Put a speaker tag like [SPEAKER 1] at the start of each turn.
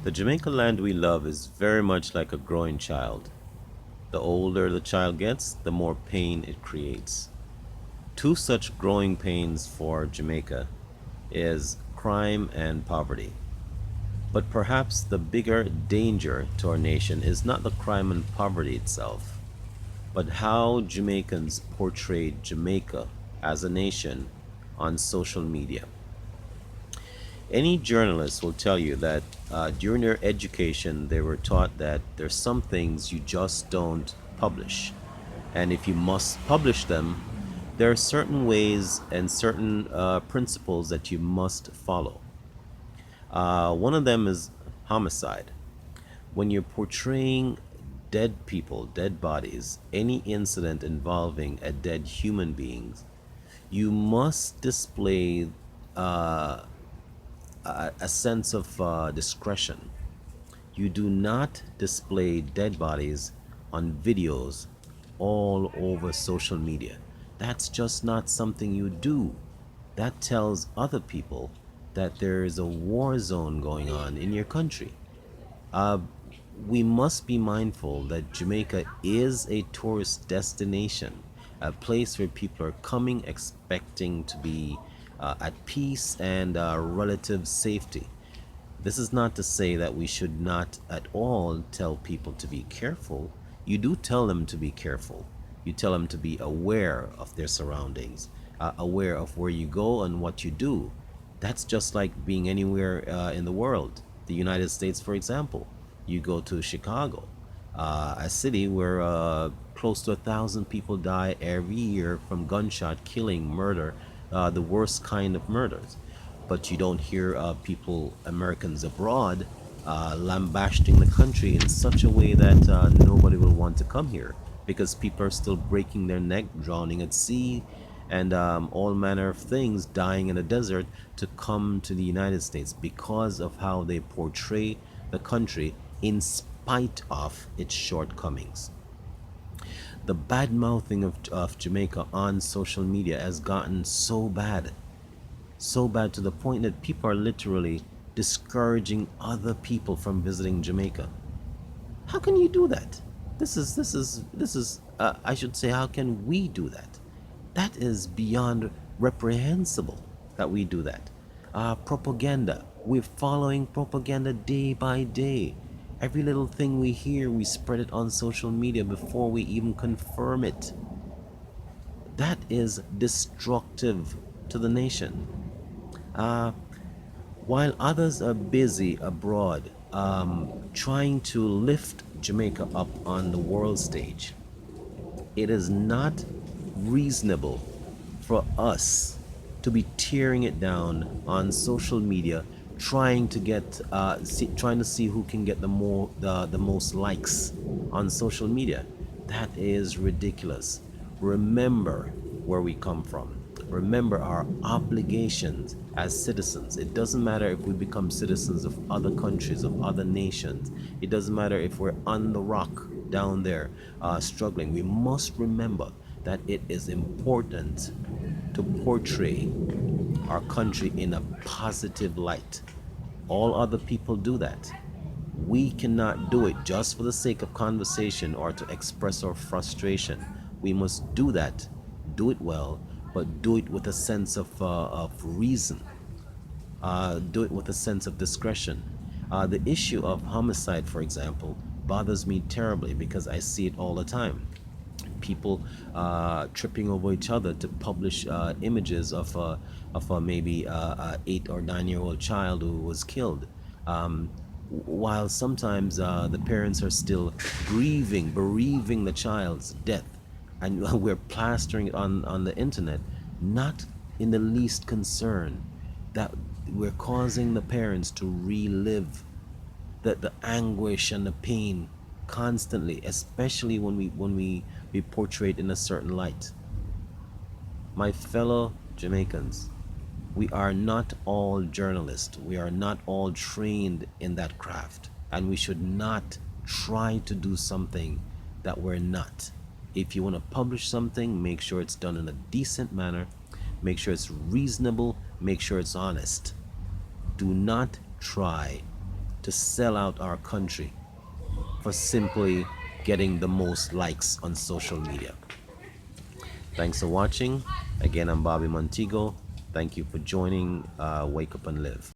[SPEAKER 1] The Jamaica land we love is very much like a growing child. The older the child gets, the more pain it creates. Two such growing pains for Jamaica is crime and poverty. But perhaps the bigger danger to our nation is not the crime and poverty itself, but how Jamaicans portray Jamaica as a nation on social media. Any journalist will tell you that during their education, they were taught that there's some things you just don't publish. And if you must publish them, there are certain ways and certain principles that you must follow. One of them is homicide. When you're portraying dead people, dead bodies, any incident involving a dead human being, you must display uh, a sense of discretion. You do not display dead bodies on videos all over social media. That's just not something you do. That tells other people that there is a war zone going on in your country. Uh, we must be mindful that Jamaica is a tourist destination, a place where people are coming expecting to be at peace and relative safety. This is not to say that we should not at all tell people to be careful. You do tell them to be careful. You tell them to be aware of their surroundings, aware of where you go and what you do. That's just like being anywhere in the world. The United States, for example, you go to Chicago, a city where close to 1,000 people die every year from gunshot killing, murder, the worst kind of murders. But you don't hear people, Americans abroad, lambasting the country in such a way that nobody will want to come here because people are still breaking their neck, drowning at sea, and all manner of things, dying in the desert to come to the United States because of how they portray the country in spite of its shortcomings. The bad mouthing of Jamaica on social media has gotten so bad to the point that people are literally discouraging other people from visiting Jamaica. How can you do that? This is I should say, how can we do that? That is beyond reprehensible that we do that. Propaganda. We're following propaganda day by day. Every little thing we hear, we spread it on social media before we even confirm it. That is destructive to the nation. Uh, while others are busy abroad trying to lift Jamaica up on the world stage, it is not reasonable for us to be tearing it down on social media, trying to trying to see who can get the most likes on social media. That is ridiculous. Remember where we come from. Remember our obligations as citizens. It doesn't matter if we become citizens of other countries, of other nations. It doesn't matter if we're on the rock down there struggling. We must remember that it is important to portray our country in a positive light. All other people do that. We cannot do it just for the sake of conversation or to express our frustration. We must do that, do it well, but do it with a sense of reason. Do it with a sense of discretion. The issue of homicide, for example, bothers me terribly because I see it all the time. People tripping over each other to publish images of maybe a 8 or 9 year old child who was killed. While sometimes the parents are still grieving, bereaving the child's death, and we're plastering it on the internet, not in the least concern that we're causing the parents to relive the anguish and the pain constantly, especially when we portray it in a certain light. My fellow Jamaicans, we are not all journalists. We are not all trained in that craft. And we should not try to do something that we're not. If you want to publish something, make sure it's done in a decent manner. Make sure it's reasonable. Make sure it's honest. Do not try to sell out our country for simply getting the most likes on social media. Thanks for watching. Again, I'm Bobby Montego. Thank you for joining Wake Up and Live.